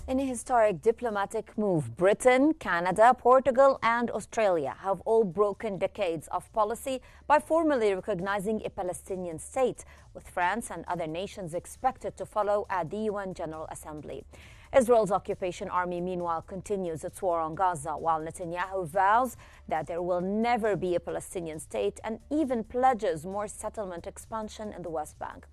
In a historic diplomatic move, Britain, Canada, Portugal and Australia have all broken decades of policy by formally recognizing a Palestinian state, with France and other nations expected to follow at the UN General Assembly. Israel's occupation army, meanwhile, continues its war on Gaza, while Netanyahu vows that there will never be a Palestinian state and even pledges more settlement expansion in the West Bank.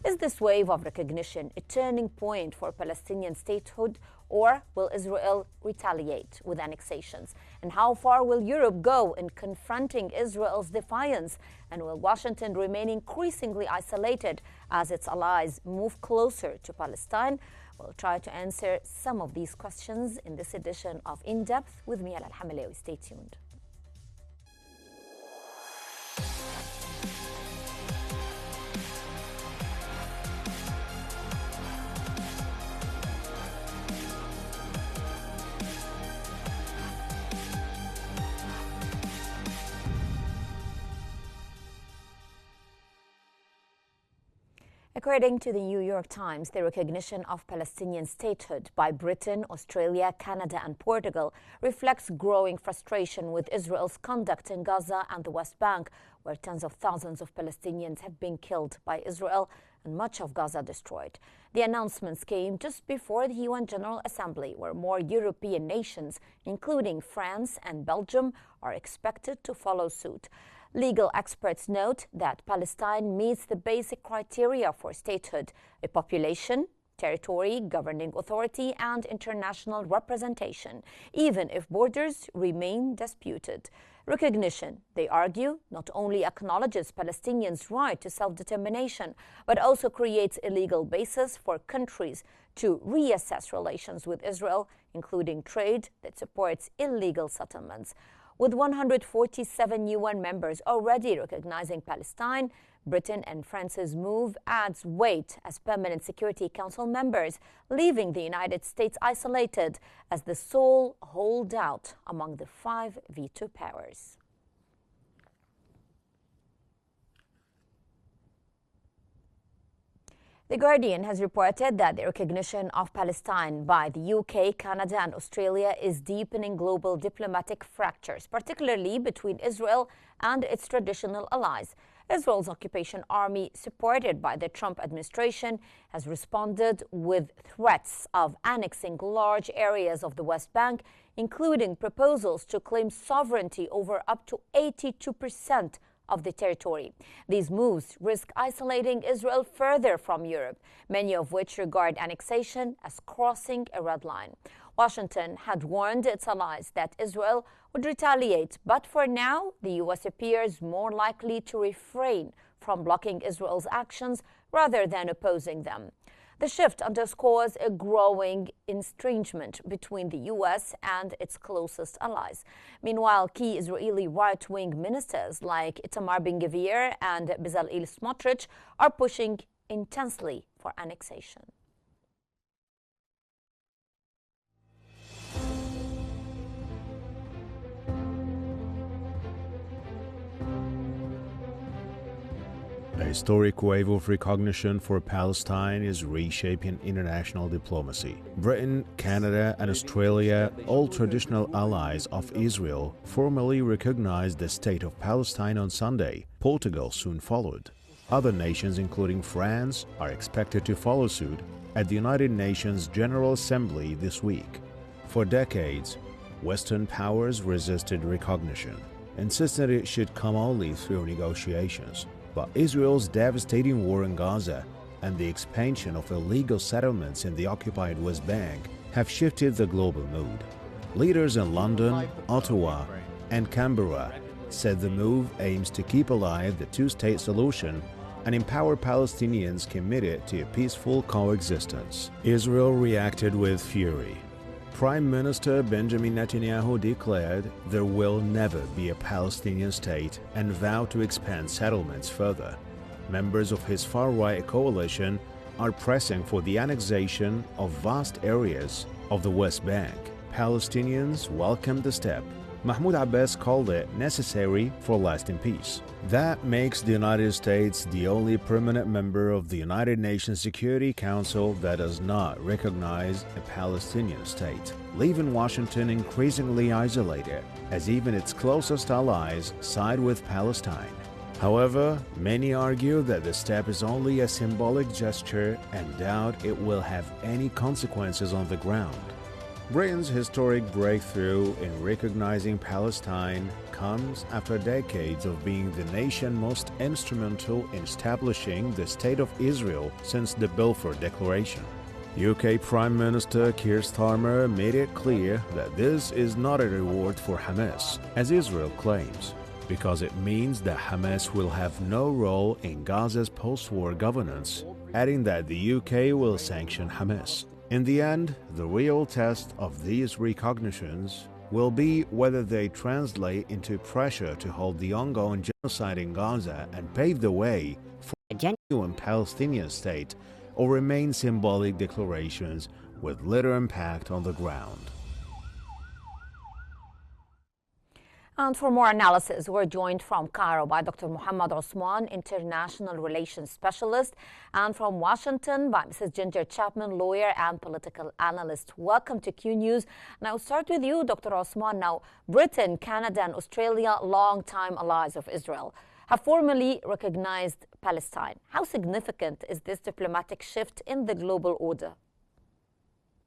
Is this wave of recognition a turning point for Palestinian statehood, or will Israel retaliate with annexations? And how far will Europe go in confronting Israel's defiance? And will Washington remain increasingly isolated as its allies move closer to Palestine? We'll try to answer some of these questions in this edition of In Depth with me, Al-Hamalawi. Stay tuned. According to the New York Times, the recognition of Palestinian statehood by Britain, Australia, Canada and Portugal reflects growing frustration with Israel's conduct in Gaza and the West Bank, where tens of thousands of Palestinians have been killed by Israel and much of Gaza destroyed. The announcements came just before the UN General Assembly, where more European nations, including France and Belgium, are expected to follow suit. Legal experts note that Palestine meets the basic criteria for statehood: a population, territory, governing authority, and international representation, even if borders remain disputed. Recognition, they argue, not only acknowledges Palestinians' right to self-determination, but also creates a legal basis for countries to reassess relations with Israel, including trade that supports illegal settlements. With 147 UN members already recognizing Palestine, Britain and France's move adds weight as permanent Security Council members, leaving the United States isolated as the sole holdout among the five veto powers. The Guardian has reported that the recognition of Palestine by the UK, Canada and Australia is deepening global diplomatic fractures, particularly between Israel and its traditional allies. Israel's occupation army, supported by the Trump administration, has responded with threats of annexing large areas of the West Bank, including proposals to claim sovereignty over up to 82% of the territory. These moves risk isolating Israel further from Europe, many of which regard annexation as crossing a red line. Washington had warned its allies that Israel would retaliate, but for now, the U.S. appears more likely to refrain from blocking Israel's actions rather than opposing them. The shift underscores a growing estrangement between the U.S. and its closest allies. Meanwhile, key Israeli right-wing ministers like Itamar Ben-Gvir and Bezalel Smotrich are pushing intensely for annexation. A historic wave of recognition for Palestine is reshaping international diplomacy. Britain, Canada and Australia, all traditional allies of Israel, formally recognized the state of Palestine on Sunday. Portugal soon followed. Other nations, including France, are expected to follow suit at the United Nations General Assembly this week. For decades, Western powers resisted recognition, insisting it should come only through negotiations. But Israel's devastating war in Gaza and the expansion of illegal settlements in the occupied West Bank have shifted the global mood. Leaders in London, Ottawa, and Canberra said the move aims to keep alive the two-state solution and empower Palestinians committed to a peaceful coexistence. Israel reacted with fury. Prime Minister Benjamin Netanyahu declared there will never be a Palestinian state and vowed to expand settlements further. Members of his far-right coalition are pressing for the annexation of vast areas of the West Bank. Palestinians welcomed the step, Mahmoud Abbas called it necessary for lasting peace. That makes the United States the only permanent member of the United Nations Security Council that does not recognize a Palestinian state, leaving Washington increasingly isolated, as even its closest allies side with Palestine. However, many argue that the step is only a symbolic gesture and doubt it will have any consequences on the ground. Britain's historic breakthrough in recognizing Palestine comes after decades of being the nation most instrumental in establishing the State of Israel since the Balfour Declaration. UK Prime Minister Keir Starmer made it clear that this is not a reward for Hamas, as Israel claims, because it means that Hamas will have no role in Gaza's post-war governance, adding that the UK will sanction Hamas. In the end, the real test of these recognitions will be whether they translate into pressure to hold the ongoing genocide in Gaza and pave the way for a genuine Palestinian state, or remain symbolic declarations with little impact on the ground. And for more analysis, we're joined from Cairo by Dr. Muhammad Osman, International Relations Specialist, and from Washington by Mrs. Ginger Chapman, lawyer and political analyst. Welcome to Q News. Now, I'll start with you, Dr. Osman. Now, Britain, Canada, and Australia, longtime allies of Israel, have formally recognized Palestine. How significant is this diplomatic shift in the global order?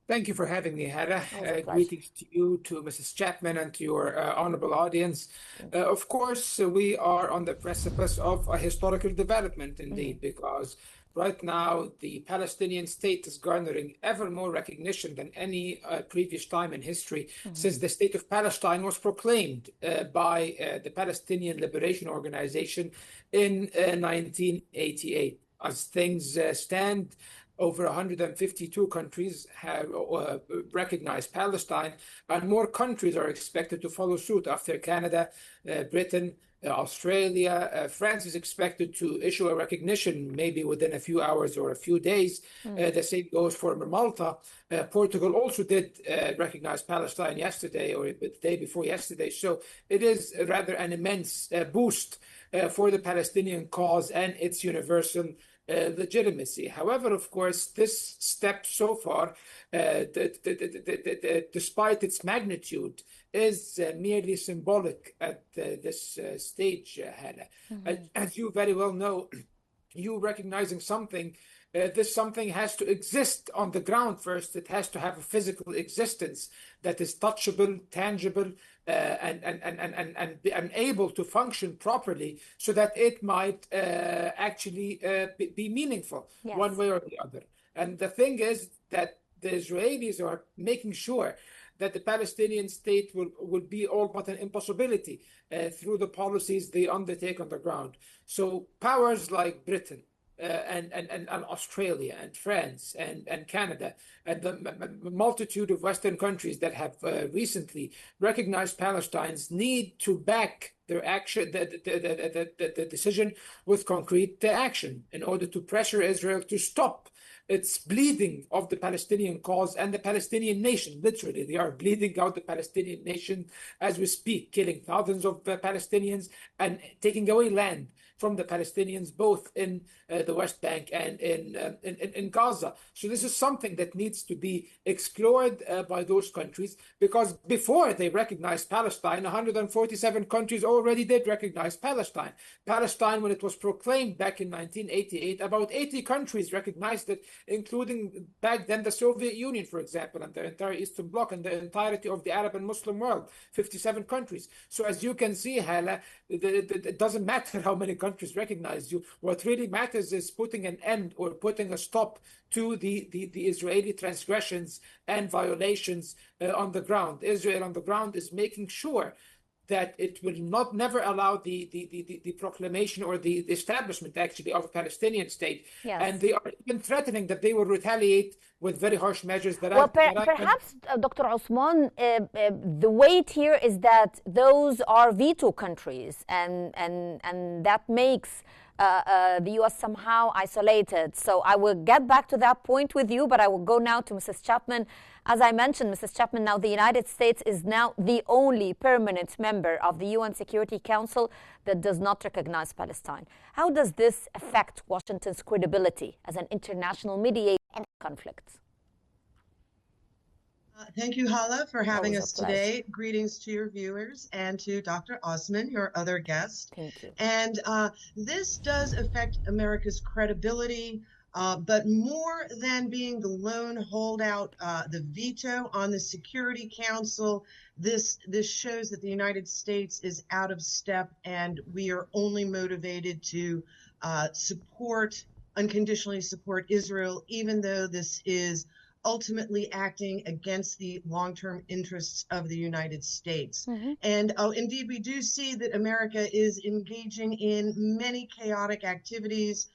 Thank you for having me, Hannah. Greetings to you, to Mrs. Chapman, and to your honorable audience. Of course, we are on the precipice of a historical development, indeed, because right now the Palestinian state is garnering ever more recognition than any previous time in history since the state of Palestine was proclaimed by the Palestinian Liberation Organization in 1988. As things stand, over 152 countries have recognized Palestine, and more countries are expected to follow suit after Canada, Britain, Australia. France is expected to issue a recognition maybe within a few hours or a few days. The same goes for Malta. Portugal also did recognize Palestine yesterday or the day before yesterday. So it is rather an immense boost for the Palestinian cause and its universal legitimacy. However, of course, this step so far, despite its magnitude, is merely symbolic at this stage, Hannah. As you very well know, you recognizing something, this something has to exist on the ground first. It has to have a physical existence that is touchable, tangible, and able to function properly so that it might actually be meaningful one way or the other. And the thing is that the Israelis are making sure that the Palestinian state will be all but an impossibility through the policies they undertake on the ground. So powers like Britain, and Australia and France and Canada and the multitude of Western countries that have recently recognized Palestine's need to back their action, the decision with concrete action in order to pressure Israel to stop its bleeding of the Palestinian cause and the Palestinian nation. Literally, they are bleeding out the Palestinian nation as we speak, killing thousands of Palestinians and taking away land from the Palestinians, both in the West Bank and in Gaza. So this is something that needs to be explored by those countries, because before they recognized Palestine, 147 countries already did recognize Palestine. Palestine, when it was proclaimed back in 1988, about 80 countries recognized it, including back then the Soviet Union, for example, and the entire Eastern Bloc and the entirety of the Arab and Muslim world, 57 countries. So as you can see, Hala, it doesn't matter how many countries recognize you. What really matters is putting an end or putting a stop to the Israeli transgressions and violations on the ground. Israel on the ground is making sure that it will never allow the proclamation or the establishment actually of a Palestinian state. Yes. And they are even threatening that they will retaliate with very harsh measures. Perhaps, Dr. Osman, the weight here is that those are veto countries, and that makes the U.S. somehow isolated. So I will get back to that point with you, but I will go now to Mrs. Chapman. As I mentioned, Mrs. Chapman, now the United States is now the only permanent member of the UN Security Council that does not recognize Palestine. How does this affect Washington's credibility as an international mediator in conflicts? Thank you, Hala, for having us today. Greetings to your viewers and to Dr. Osman, your other guest. Thank you. And this does affect America's credibility, but more than being the lone holdout, the veto on the Security Council, this shows that the United States is out of step, and we are only motivated to unconditionally support Israel, even though this is ultimately acting against the long-term interests of the United States. Mm-hmm. And indeed, we do see that America is engaging in many chaotic activities,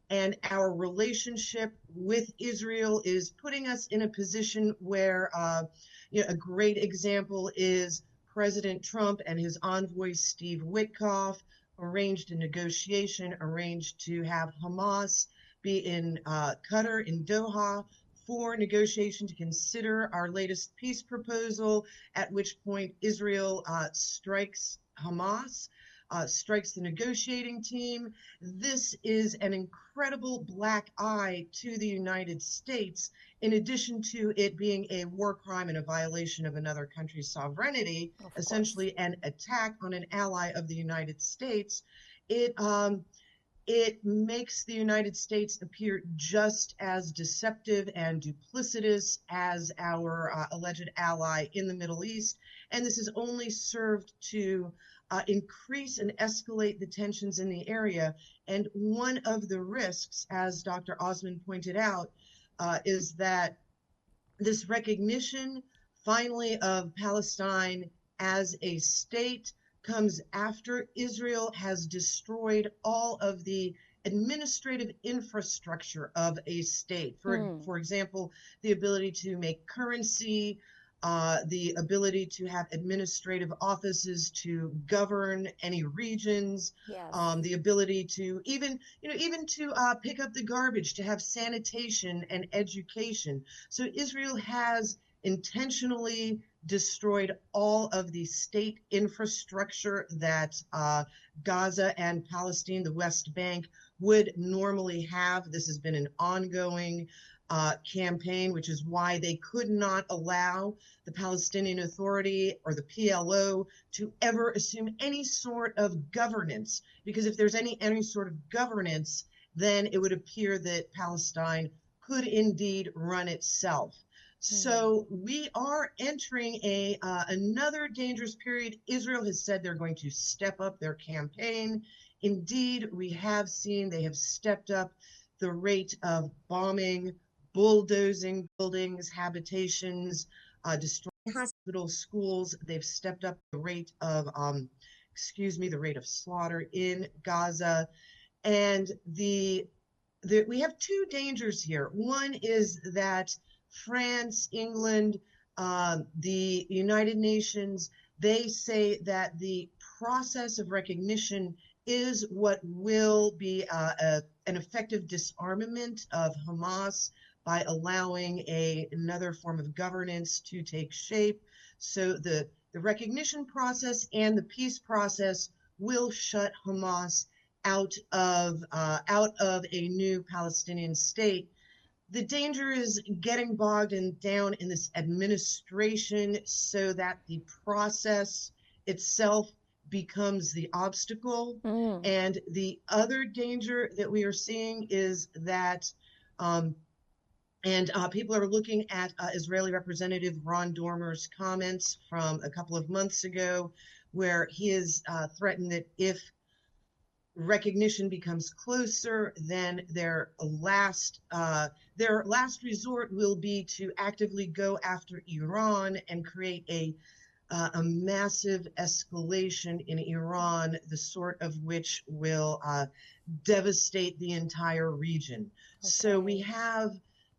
and our relationship with Israel is putting us in a position where a great example is President Trump and his envoy Steve Witkoff arranged a negotiation, arranged to have Hamas be in Qatar, in Doha, for negotiation to consider our latest peace proposal, at which point Israel strikes Hamas, strikes the negotiating team. This is an incredible black eye to the United States, in addition to it being a war crime and a violation of another country's sovereignty, essentially an attack on an ally of the United States. It makes the United States appear just as deceptive and duplicitous as our alleged ally in the Middle East. And this has only served to increase and escalate the tensions in the area. And one of the risks, as Dr. Osman pointed out, is that this recognition finally of Palestine as a state comes after Israel has destroyed all of the administrative infrastructure of a state. For example, the ability to make currency, the ability to have administrative offices to govern any regions, yes. The ability to even to pick up the garbage, to have sanitation and education. So Israel has intentionally destroyed all of the state infrastructure that Gaza and Palestine, the West Bank, would normally have. This has been an ongoing campaign, which is why they could not allow the Palestinian Authority or the PLO to ever assume any sort of governance, because if there's any sort of governance, then it would appear that Palestine could indeed run itself. So we are entering another dangerous period. Israel has said they're going to step up their campaign. Indeed, we have seen they have stepped up the rate of bombing, bulldozing buildings, habitations, destroying hospitals, schools. They've stepped up the rate of, the rate of slaughter in Gaza. And we have two dangers here. One is that France, England, the United Nations, they say that the process of recognition is what will be an effective disarmament of Hamas by allowing another form of governance to take shape. So the recognition process and the peace process will shut Hamas out of a new Palestinian state. The danger is getting bogged down in this administration so that the process itself becomes the obstacle. And the other danger that we are seeing is that, people are looking at Israeli Representative Ron Dormer's comments from a couple of months ago, where he has threatened that if recognition becomes closer, then their last resort will be to actively go after Iran and create a massive escalation in Iran, the sort of which will devastate the entire region. Okay. So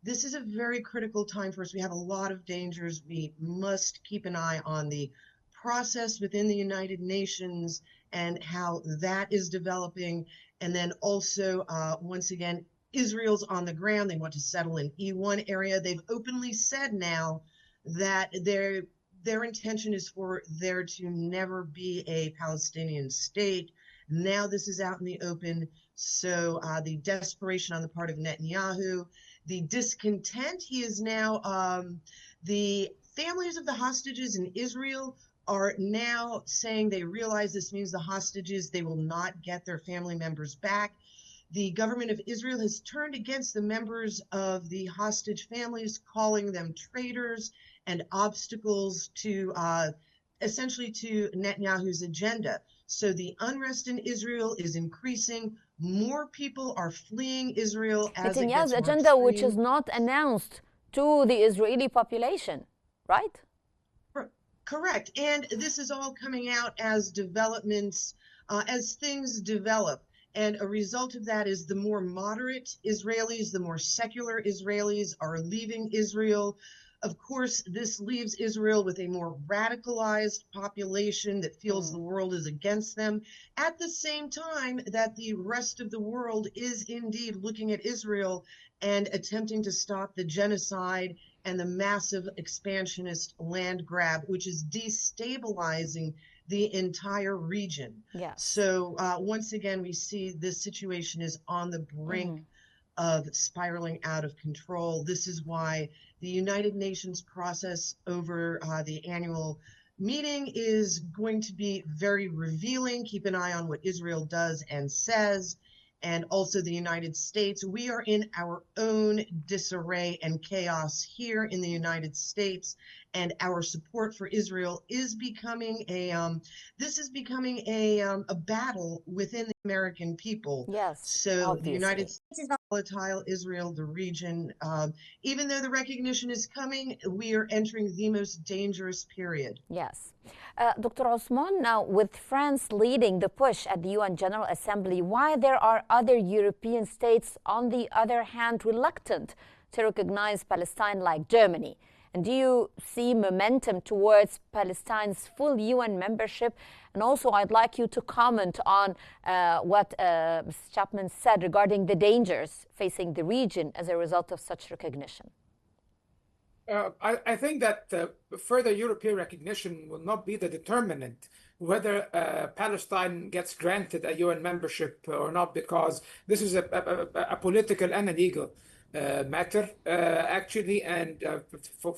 this is a very critical time for us. We have a lot of dangers. We must keep an eye on the process within the United Nations and how that is developing. And then also, once again, Israel's on the ground. They want to settle in E1 area. They've openly said now that their intention is for there to never be a Palestinian state. Now this is out in the open. So the desperation on the part of Netanyahu, the discontent, he is now, the families of the hostages in Israel are now saying they realize this means the hostages, they will not get their family members back. The government of Israel has turned against the members of the hostage families, calling them traitors and obstacles to essentially to Netanyahu's agenda. So the unrest in Israel is increasing. More people are fleeing Israel as it gets Netanyahu's more agenda, extreme. which is not announced to the Israeli population, right? Correct. And this is all coming out as developments, as things develop. And a result of that is the more moderate Israelis, the more secular Israelis are leaving Israel. Of course, this leaves Israel with a more radicalized population that feels the world is against them, at the same time that the rest of the world is indeed looking at Israel and attempting to stop the genocide and the massive expansionist land grab, which is destabilizing the entire region. Yes. So once again, we see this situation is on the brink of spiraling out of control. This is why the United Nations process over the annual meeting is going to be very revealing. Keep an eye on what Israel does and says. And also the United States. We are in our own disarray and chaos here in the United States, and our support for Israel is becoming a battle within the American people. Yes. So Obviously. the United States is volatile, Israel, the region. Even though the recognition is coming, we are entering the most dangerous period. Yes. Dr. Osman, now with France leading the push at the UN General Assembly, why there are other European states, on the other hand, reluctant to recognize Palestine, like Germany? And do you see momentum towards Palestine's full UN membership? And also, I'd like you to comment on what Ms. Chapman said regarding the dangers facing the region as a result of such recognition. I think that further European recognition will not be the determinant whether Palestine gets granted a UN membership or not, because this is a political and a legal matter, actually, and for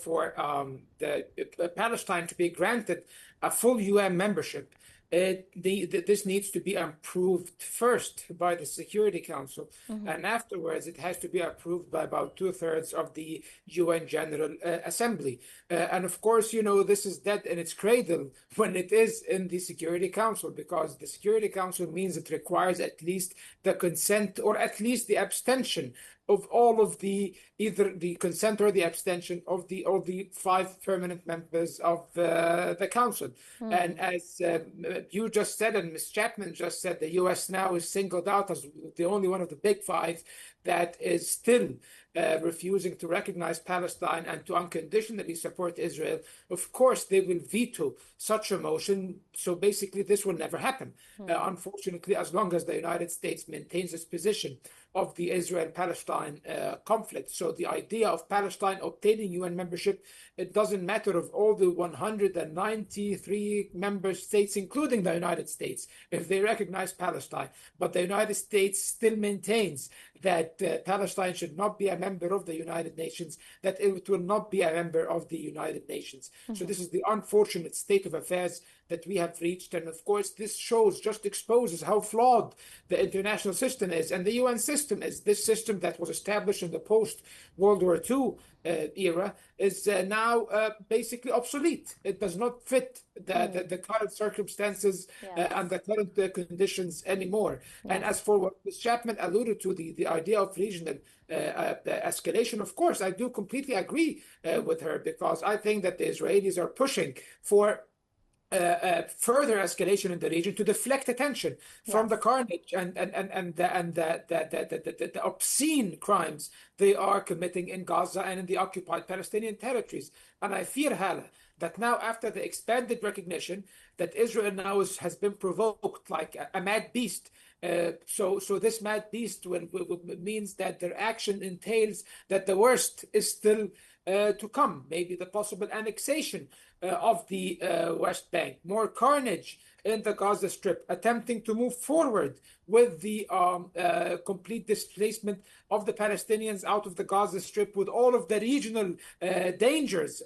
Palestine to be granted a full UN membership, this needs to be approved first by the Security Council, and afterwards it has to be approved by about 2/3 of the UN General Assembly. And of course, you know, this is dead in its cradle when it is in the Security Council, because the Security Council means it requires at least the consent or at least the abstention of all of the, either the consent or the abstention of the 5 permanent members of the council. And as you just said, and Ms. Chapman just said, the US now is singled out as the only one of the big 5 that is still refusing to recognize Palestine and to unconditionally support Israel. Of course, they will veto such a motion. So basically, this will never happen, unfortunately, as long as the United States maintains its position of the Israel-Palestine conflict. So the idea of Palestine obtaining UN membership, it doesn't matter of all the 193 member states, including the United States, if they recognize Palestine. But the United States still maintains that Palestine should not be a member of the United Nations, that it will not be a member of the United Nations. So this is the unfortunate state of affairs that we have reached. And of course, this just exposes how flawed the international system is and the UN system is. This system that was established in the post-World War II era is now basically obsolete. It does not fit the current circumstances and the current conditions anymore. And as for what Ms. Chapman alluded to, the idea of regional escalation, of course, I do completely agree with her, because I think that the Israelis are pushing for further escalation in the region to deflect attention from the carnage and the obscene crimes they are committing in Gaza and in the occupied Palestinian territories. And I fear, Hala, that now after the expanded recognition that Israel now has been provoked like a mad beast. So this mad beast means that their action entails that the worst is still to come. Maybe the possible annexation of the West Bank, more carnage in the Gaza Strip, attempting to move forward with the complete displacement of the Palestinians out of the Gaza Strip, with all of the regional dangers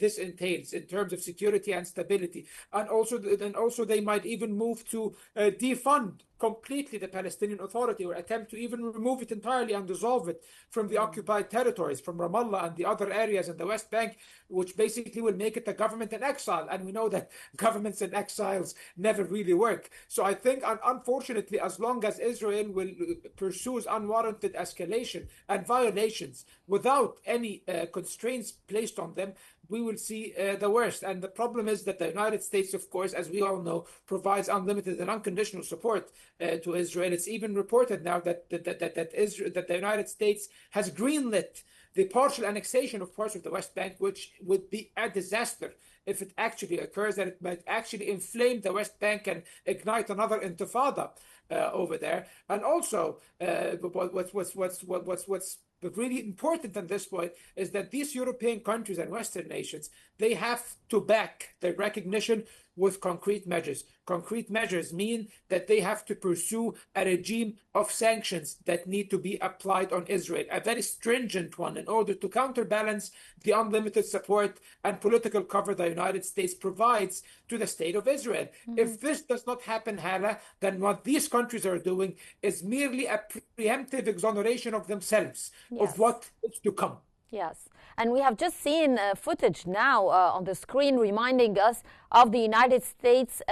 this entails in terms of security and stability. And also they might even move to defund completely the Palestinian Authority, or attempt to even remove it entirely and dissolve it from the occupied territories, from Ramallah and the other areas in the West Bank, which basically will make it a government in exile. And we know that governments in exiles never really work. So I think, unfortunately, as long as Israel will pursues unwarranted escalation and violations without any constraints placed on them, we will see the worst. And the problem is that the United States, of course, as we all know, provides unlimited and unconditional support to Israel. It's even reported now that the United States has greenlit the partial annexation of parts of the West Bank, which would be a disaster if it actually occurs, and it might actually inflame the West Bank and ignite another intifada over there. And also, what's really important at this point is that these European countries and Western nations, they have to back their recognition with concrete measures. Concrete measures mean that they have to pursue a regime of sanctions that need to be applied on Israel, a very stringent one, in order to counterbalance the unlimited support and political cover the United States provides to the state of Israel. If this does not happen, Hala, then what these countries are doing is merely a preemptive exoneration of themselves of what is to come. Yes, and we have just seen footage now on the screen reminding us of the United States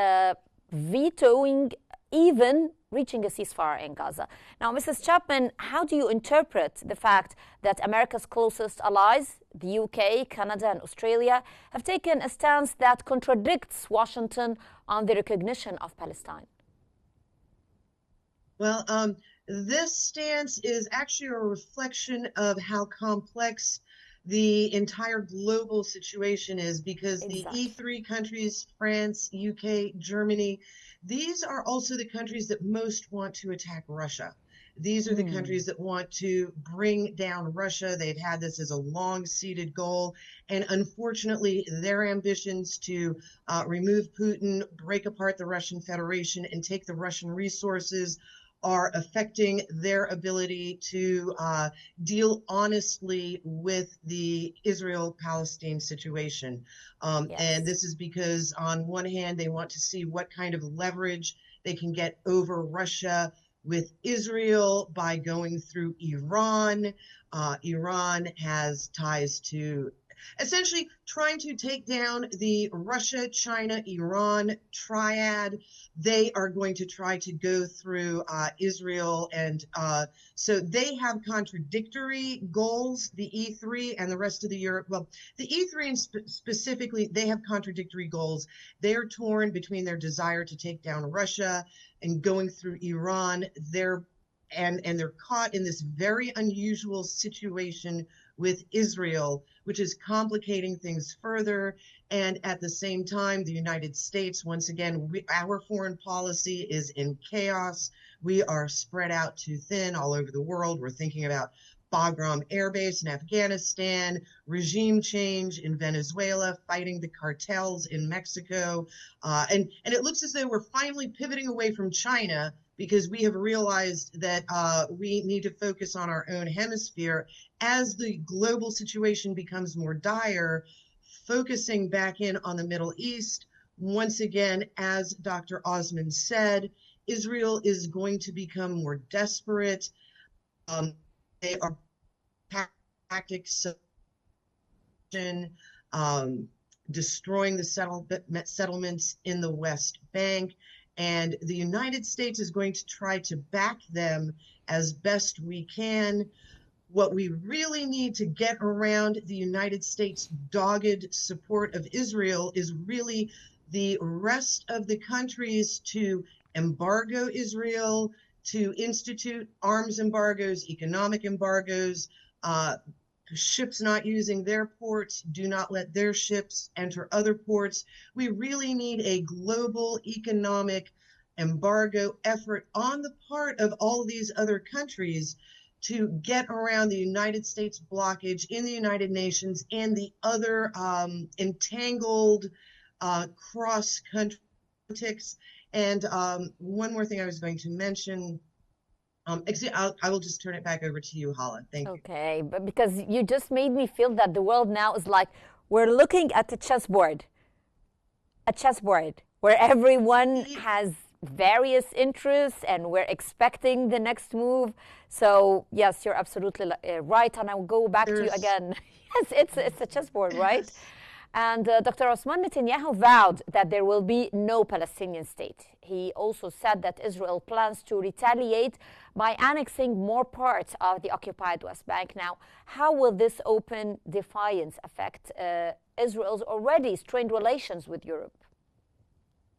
vetoing even reaching a ceasefire in Gaza. Now, Mrs. Chapman, how do you interpret the fact that America's closest allies, the UK, Canada and Australia, have taken a stance that contradicts Washington on the recognition of Palestine? Well, this stance is actually a reflection of how complex the entire global situation is, because the E3 countries, France, UK, Germany, these are also the countries that most want to attack Russia. These are the countries that want to bring down Russia. They've had this as a long-seated goal. And unfortunately, their ambitions to remove Putin, break apart the Russian Federation, and take the Russian resources are affecting their ability to deal honestly with the Israel-Palestine situation. And this is because, on one hand, they want to see what kind of leverage they can get over Russia with Israel by going through Iran. Iran has ties to essentially trying to take down the Russia, China, Iran triad. They are going to try to go through Israel. And so they have contradictory goals, the E3 and the rest of the Europe. Well, the E3 and specifically, they have contradictory goals. They are torn between their desire to take down Russia and going through Iran. They're caught in this very unusual situation with Israel, which is complicating things further. And at the same time, the United States, once again, our foreign policy is in chaos. We are spread out too thin all over the world. We're thinking about Bagram Air Base in Afghanistan, regime change in Venezuela, fighting the cartels in Mexico. And it looks as though we're finally pivoting away from China, because we have realized that we need to focus on our own hemisphere as the global situation becomes more dire, focusing back in on the Middle East. Once again, as Dr. Osman said, Israel is going to become more desperate. They are tactics of destroying the settlements in the West Bank. And the United States is going to try to back them as best we can. What we really need to get around the United States' dogged support of Israel is really the rest of the countries to embargo Israel, to institute arms embargoes, economic embargoes, ships not using their ports, do not let their ships enter other ports. We really need a global economic embargo effort on the part of all these other countries to get around the United States blockage in the United Nations and the other entangled cross-country politics. And one more thing I was going to mention. I will just turn it back over to you, Hala. Thank you. Okay, but because you just made me feel that the world now is like we're looking at a chessboard where everyone has various interests and we're expecting the next move. So yes, you're absolutely right, and I will go back to you again. Yes, it's a chessboard, right? Yes. And Dr. Osman Netanyahu vowed that there will be no Palestinian state. He also said that Israel plans to retaliate by annexing more parts of the occupied West Bank. Now, how will this open defiance affect Israel's already strained relations with Europe?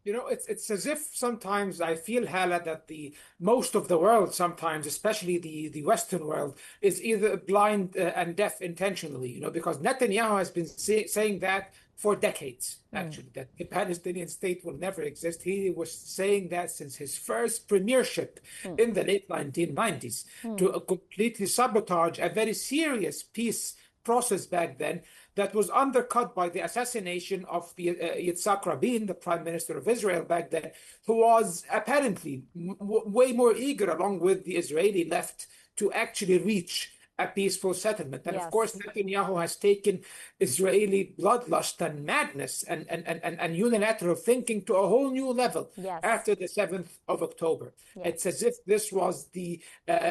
You know, it's as if sometimes I feel, Hala, that most of the world sometimes, especially the Western world, is either blind and deaf intentionally, you know, because Netanyahu has been saying that for decades, actually, that the Palestinian state will never exist. He was saying that since his first premiership in the late 1990s to completely sabotage a very serious peace process back then that was undercut by the assassination of Yitzhak Rabin, the prime minister of Israel back then, who was apparently way more eager, along with the Israeli left, to actually reach a peaceful settlement. And of course, Netanyahu has taken Israeli bloodlust and madness and unilateral thinking to a whole new level after the 7th of October. It's as if this was the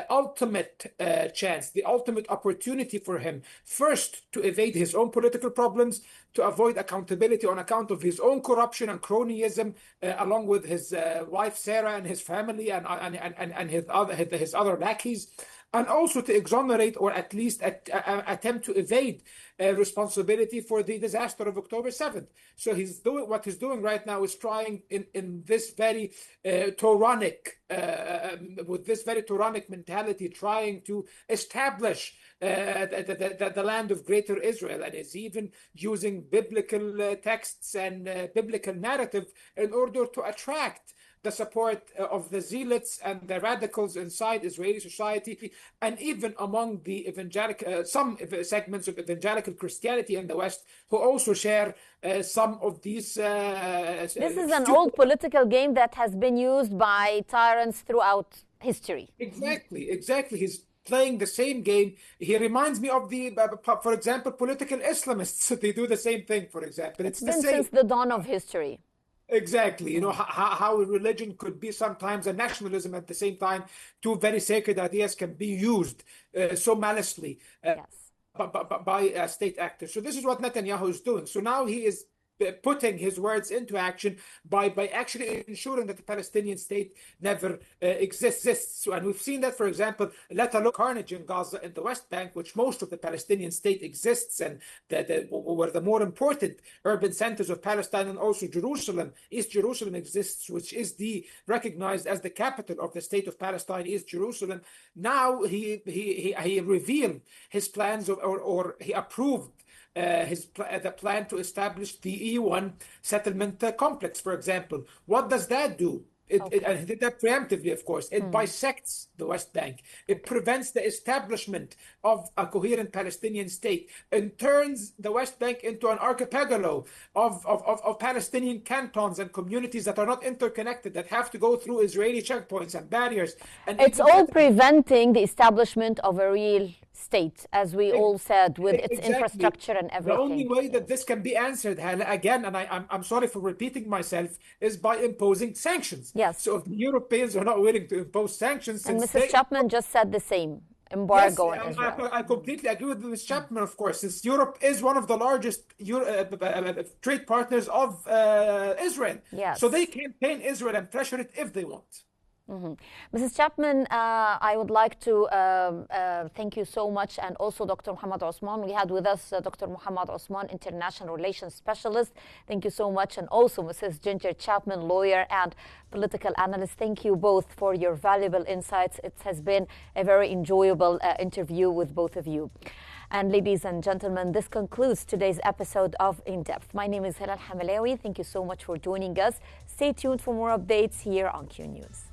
ultimate chance, the ultimate opportunity for him, first to evade his own political problems, to avoid accountability on account of his own corruption and cronyism, along with his wife Sarah and his family and his other lackeys, and also to exonerate or at least attempt to evade responsibility for the disaster of October 7th. So what he's doing right now is trying in this very with this very Turanic mentality, trying to establish the land of Greater Israel, and is even using biblical texts and biblical narrative in order to attract the support of the zealots and the radicals inside Israeli society, and even among the evangelical, some segments of evangelical Christianity in the West, who also share some of these. This is an old political game that has been used by tyrants throughout history. Exactly. He's playing the same game. He reminds me of for example, political Islamists. They do the same thing, for example. It's been since the dawn of history. Exactly. You know, how religion could be sometimes a nationalism at the same time. Two very sacred ideas can be used so maliciously by state actors. So this is what Netanyahu is doing. So now he is putting his words into action by actually ensuring that the Palestinian state never exists. And we've seen that, for example, let alone carnage in Gaza and the West Bank, which most of the Palestinian state exists, and were the more important urban centers of Palestine, and also Jerusalem. East Jerusalem exists, which is recognized as the capital of the state of Palestine, East Jerusalem. Now he revealed his plans, or he approved the plan to establish the E1 settlement complex, for example. What does that do? And he did that preemptively, of course. It bisects the West Bank. It prevents the establishment of a coherent Palestinian state, and turns the West Bank into an archipelago of Palestinian cantons and communities that are not interconnected, that have to go through Israeli checkpoints and barriers. And it's all preventing the establishment of a real state, as we all said, with its infrastructure and everything. The only way that this can be answered, again, and I'm sorry for repeating myself, is by imposing sanctions. Yes. So if the Europeans are not willing to impose sanctions, and Mrs. Chapman just said the same. Embargo on Israel. I completely agree with Ms. Chapman, of course, since Europe is one of the largest trade partners of Israel. Yes. So they can pain Israel and pressure it if they want. Mrs. Chapman, I would like to thank you so much, and also Dr. Muhammad Osman. We had with us Dr. Muhammad Osman, International Relations Specialist. Thank you so much. And also Mrs. Ginger Chapman, lawyer and political analyst. Thank you both for your valuable insights. It has been a very enjoyable interview with both of you. And ladies and gentlemen, this concludes today's episode of In Depth. My name is Hilal Hamalawi. Thank you so much for joining us. Stay tuned for more updates here on Q News.